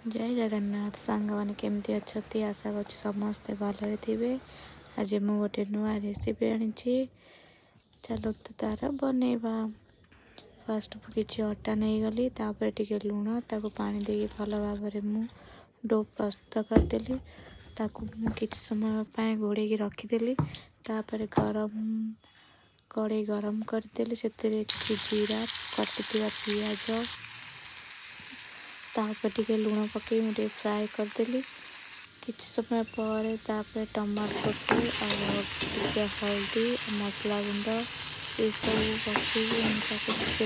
जय जगन्नाथ सांग मैंने केमती अच्छी आशा कर समस्ते भलरे थे। आज मु गोटे नुआ रेसिपी आनी चलो तो तार बनवा। फास्ट किसी अटा नहीं गली तापर टिके लुण ताको पानी दे भल भाव में डो प्रस्तुत करदेली। किसी समय घोड़े रखीदेली। तापर गरम कड़े गरम करदेली से जीरा कटिଥିବା पियाज तापर टिके लुण पकई मुझे फ्राए करदेली। किसी समय पर तापर टमाटो टे हल्दी मसला गुंड ये सब पकई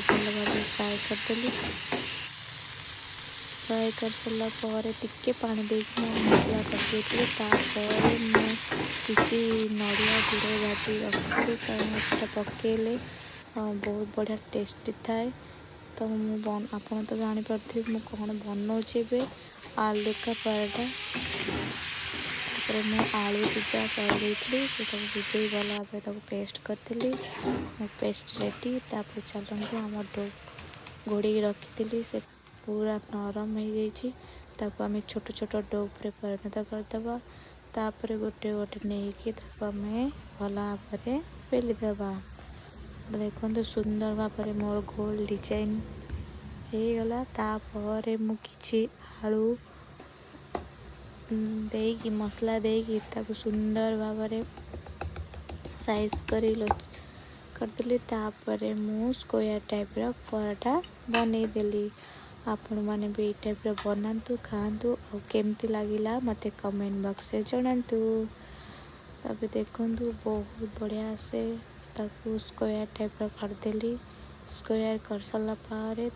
भल भाव फ्राए करदेली। फ्राए कर सारा पर टिके पानी देकी मसला कषी किसी नड़िया गुड़ भाजी रखी कारण से पकेले बहुत बढ़िया टेस्टी थाए। तो आप तो जानीपे मु कौन बनाऊे आलू का पराठा। मुझे आलू सिजा कर भिजई भल भाव पेस्ट करी पेस्ट रेडी। तापर चलते आम डो घोड़ी रखी से पूरा नरम हो जाए। आम छोट छोट डो परिणत करदे। तापर गोटे गोटे नहीं आम भल भाव बेलीदे। देखो सुंदर भाव मोर गोल डिजाइन हो गला। तापर मुझे आलू देकी मसला देकी सुंदर भाव साइज करदेली। तापर मु स्क्वायर टाइप रो पराठा बनईदेली। आपण मैंने भी टाइप बनातु खातु और केमती लगिला मते कमेंट बॉक्स से जनातु। तब देखु बहुत बढ़िया से ताकू स्क्वायर टाइप करदेली। स्क्वायर कर सारा पारे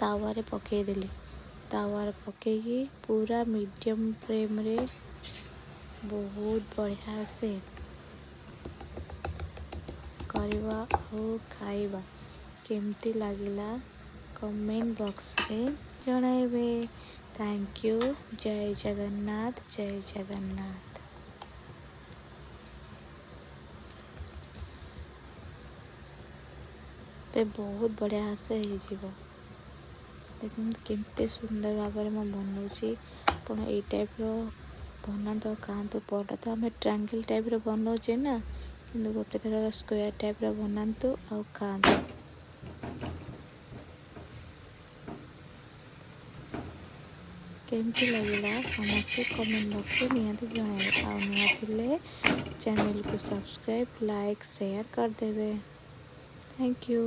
तावारे पकईदेली। तावारे पकईकी पूरा मीडियम फ्लेम रे बहुत बढ़िया से करवा और खाइबा केमती लगिला कमेंट बॉक्स में जणाइबे। Thank you. जय जगन्नाथ जय जगन्नाथ। पे बहुत बढ़िया से हो देखते केमते सुंदर भाव में बनाऊँगी। आप ये टाइप बना तो खातु पराठा तो आम ट्रायंगल टाइप बनाऊे ना कि गोटे थर स्क्वायर टाइप बनातु और खातु। केमती लगिला समस्ते कमेंट बॉक्स में निहाती जणाइबे। आ नुआ थिले चैनल को सब्सक्राइब लाइक शेयर करदेवे। Thank you.